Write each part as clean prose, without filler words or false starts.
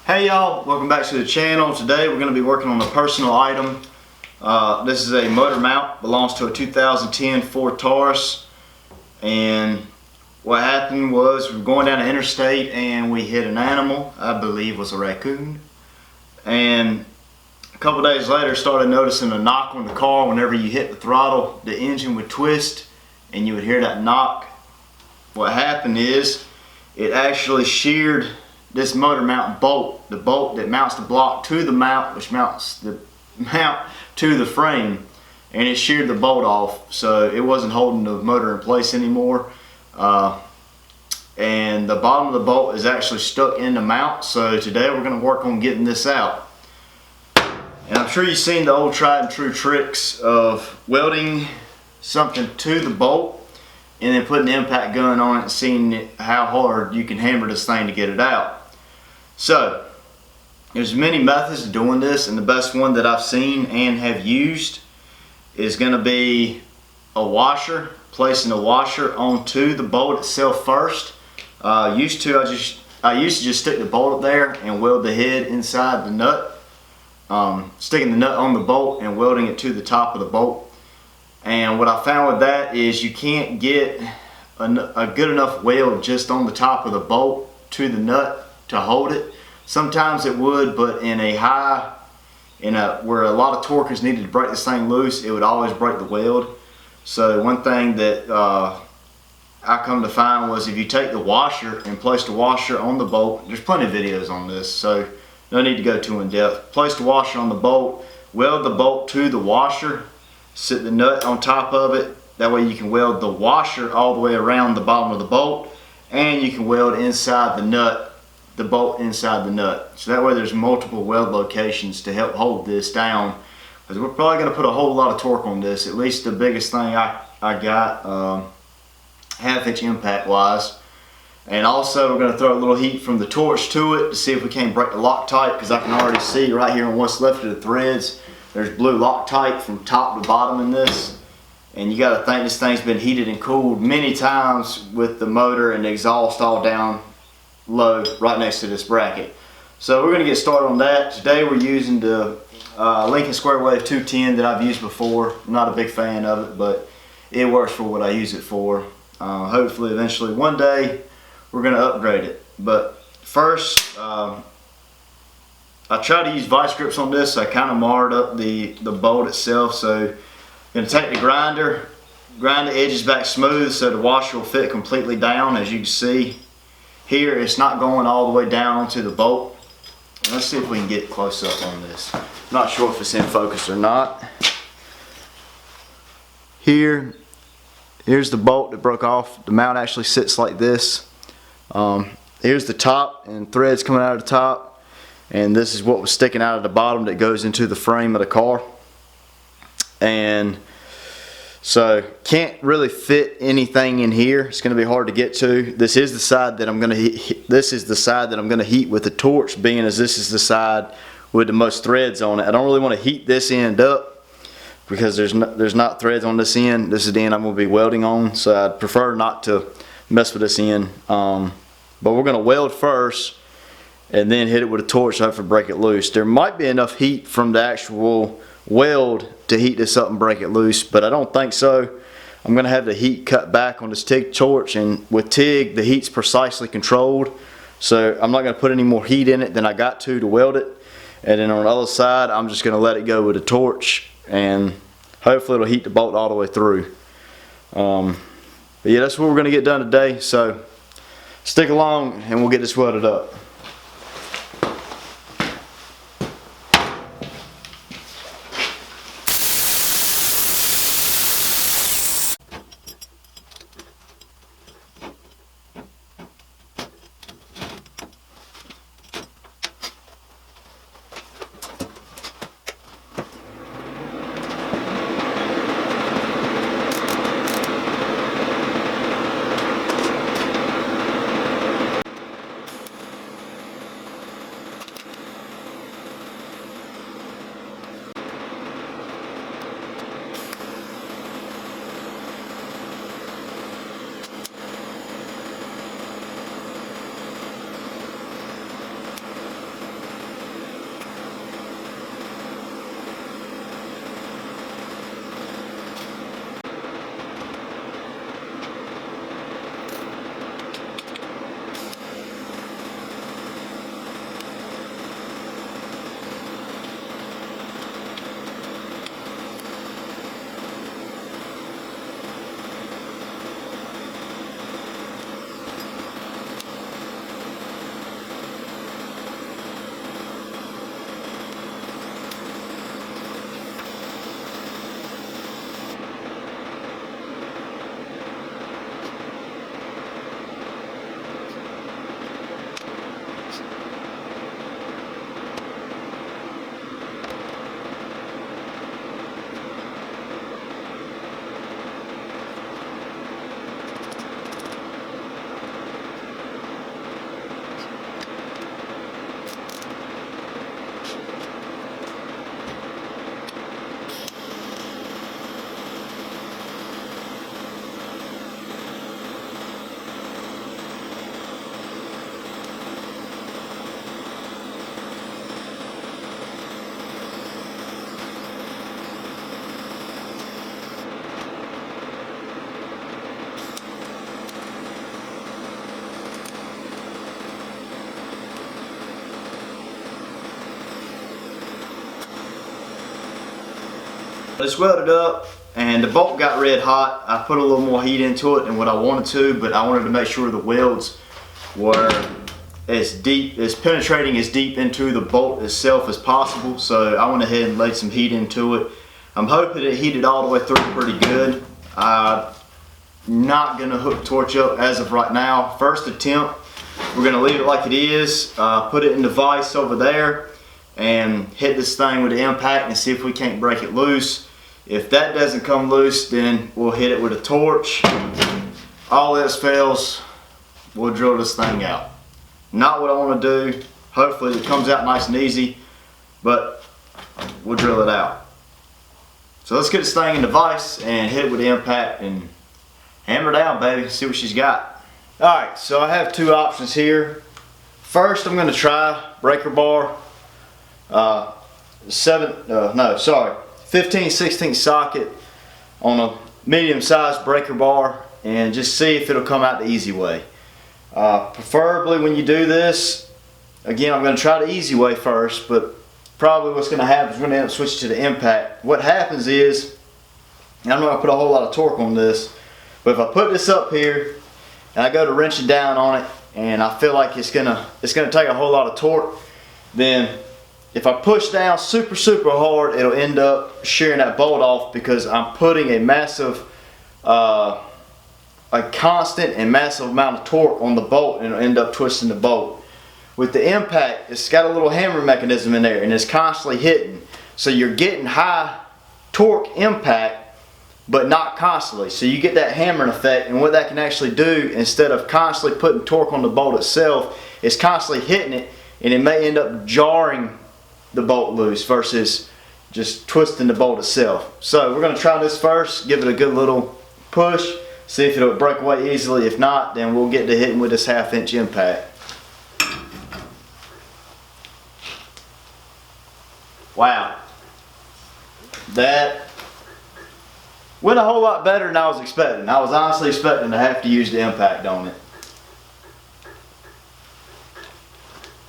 Hey y'all, welcome back to the channel. Today we're going to be working on a personal item. This is a motor mount, belongs to a 2010 Ford Taurus, and what happened was we were going down the interstate and we hit an animal, I believe was a raccoon, and a couple days later started noticing a knock on the car. Whenever you hit the throttle, the engine would twist and you would hear that knock. What happened is it actually sheared this motor mount bolt, the bolt that mounts the block to the mount, which mounts the mount to the frame, and it sheared the bolt off, so it wasn't holding the motor in place anymore. And the bottom of the bolt is actually stuck in the mount, so today we're going to work on getting this out. And I'm sure you've seen the old tried and true tricks of welding something to the bolt and then putting the impact gun on it and seeing how hard you can hammer this thing to get it out. So there's many methods of doing this, and the best one that I've seen and have used is going to be a washer, placing a washer onto the bolt itself first. I used to just stick the bolt up there and weld the head inside the nut, sticking the nut on the bolt and welding it to the top of the bolt. And what I found with that is you can't get a good enough weld just on the top of the bolt to the nut to hold it. Sometimes it would, but in a where a lot of torque is needed to break this thing loose, it would always break the weld. So one thing that I come to find was if you take the washer and place the washer on the bolt, there's plenty of videos on this, so no need to go too in depth. Place the washer on the bolt, weld the bolt to the washer, sit the nut on top of it. That way you can weld the washer all the way around the bottom of the bolt, and you can weld inside the nut, the bolt inside the nut. So that way there's multiple weld locations to help hold this down, because we're probably going to put a whole lot of torque on this. At least the biggest thing I got half-inch impact wise. And also we're going to throw a little heat from the torch to it to see if we can't break the Loctite, because I can already see right here on what's left of the threads there's blue Loctite from top to bottom in this. And you got to think this thing's been heated and cooled many times with the motor and the exhaust all down low right next to this bracket. So we're going to get started on that. Today we're using the Lincoln Square Wave 210 that I've used before. I'm not a big fan of it, but it works for what I use it for. Hopefully eventually one day we're going to upgrade it. But first I try to use vice grips on this, so I kind of marred up the bolt itself. So I'm going to take the grinder, grind the edges back smooth so the washer will fit completely down. As you can see here, it's not going all the way down onto the bolt. Let's see if we can get close up on this. I'm not sure if it's in focus or not. Here's the bolt that broke off. The mount actually sits like this. Here's the top and threads coming out of the top, and this is what was sticking out of the bottom that goes into the frame of the car. And so can't really fit anything in here. It's going to be hard to get to. This is the side that I'm going to heat. This is the side that I'm going to heat with the torch, being as this is the side with the most threads on it. I don't really want to heat this end up because there's not threads on this end. This is the end I'm going to be welding on, so I'd prefer not to mess with this end. But we're going to weld first and then hit it with a torch to hopefully break it loose. There might be enough heat from the actual weld to heat this up and break it loose, but I don't think so. I'm going to have the heat cut back on this TIG torch, and with TIG the heat's precisely controlled, so I'm not going to put any more heat in it than I got to weld it. And then on the other side I'm just going to let it go with a torch, and hopefully it'll heat the bolt all the way through. But yeah, that's what we're going to get done today, so stick along and we'll get this welded up. It's welded up and the bolt got red hot. I put a little more heat into it than what I wanted to, but I wanted to make sure the welds were as penetrating as deep into the bolt itself as possible. So I went ahead and laid some heat into it. I'm hoping it heated all the way through pretty good. I'm not gonna hook the torch up as of right now. First attempt, we're gonna leave it like it is, put it in the vise over there and hit this thing with the impact and see if we can't break it loose. If that doesn't come loose, then we'll hit it with a torch. All else fails, we'll drill this thing out. Not what I want to do. Hopefully it comes out nice and easy, but we'll drill it out. So let's get this thing in the vise and hit it with the impact and hammer down, baby. See what she's got. Alright, so I have two options here. First, I'm going to try breaker bar 15/16 socket on a medium sized breaker bar and just see if it'll come out the easy way. Preferably when you do this, again, I'm going to try the easy way first, but probably what's going to happen is we're going to end up switching to the impact. What happens is, and I'm not going to put a whole lot of torque on this, but if I put this up here and I go to wrenching down on it and I feel like it's gonna take a whole lot of torque, then if I push down super hard, it'll end up shearing that bolt off because I'm putting a massive, a constant and massive amount of torque on the bolt, and it'll end up twisting the bolt. With the impact, it's got a little hammer mechanism in there and it's constantly hitting. So you're getting high torque impact, but not constantly. So you get that hammering effect, and what that can actually do, instead of constantly putting torque on the bolt itself, is constantly hitting it, and it may end up jarring the bolt loose versus just twisting the bolt itself. So we're going to try this first, give it a good little push, see if it'll break away easily. If not, then we'll get to hitting with this 1/2 inch impact. Wow, that went a whole lot better than I was expecting. I was honestly expecting to have to use the impact on it.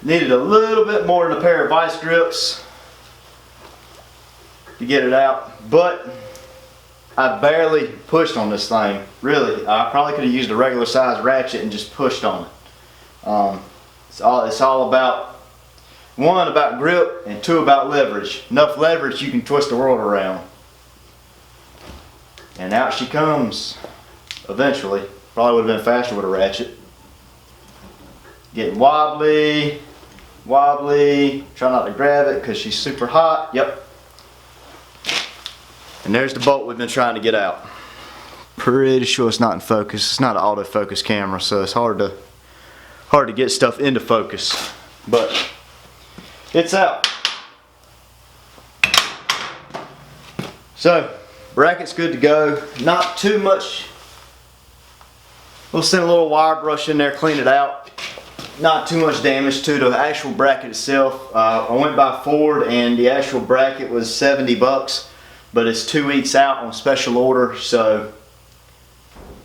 Needed a little bit more than a pair of vice grips to get it out, but I barely pushed on this thing. Really, I probably could have used a regular size ratchet and just pushed on it. It's all about, one, about grip, and two, about leverage. Enough leverage you can twist the world around. And out she comes eventually. Probably would have been faster with a ratchet. Getting wobbly. Try not to grab it because she's super hot. Yep. And there's the bolt we've been trying to get out. Pretty sure it's not in focus. It's not an autofocus camera, so it's hard to get stuff into focus. But it's out. So bracket's good to go. Not too much. We'll send a little wire brush in there, clean it out. Not too much damage to the actual bracket itself. I went by Ford and the actual bracket was $70, but it's 2 weeks out on special order. So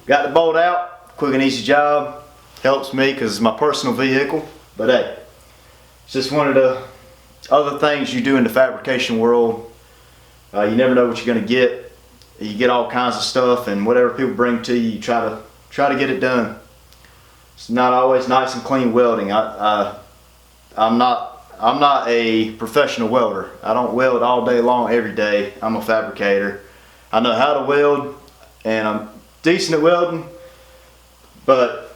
got the bolt out, quick and easy job. Helps me because it's my personal vehicle. But hey, it's just one of the other things you do in the fabrication world. You never know what you're going to get. You get all kinds of stuff, and whatever people bring to you, you try to get it done. It's not always nice and clean welding. I'm not a professional welder. I don't weld all day long every day. I'm a fabricator. I know how to weld and I'm decent at welding, but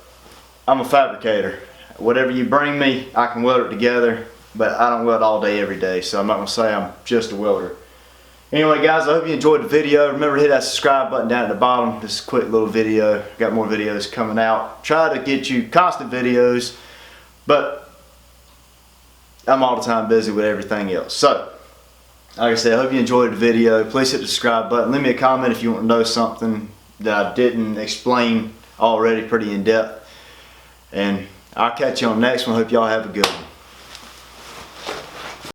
I'm a fabricator. Whatever you bring me, I can weld it together, but I don't weld all day every day, so I'm not going to say I'm just a welder. Anyway guys, I hope you enjoyed the video. Remember to hit that subscribe button down at the bottom. This is a quick little video. Got more videos coming out. Try to get you constant videos, but I'm all the time busy with everything else. So, like I said, I hope you enjoyed the video. Please hit the subscribe button. Leave me a comment if you want to know something that I didn't explain already pretty in depth. And I'll catch you on the next one. Hope y'all have a good one.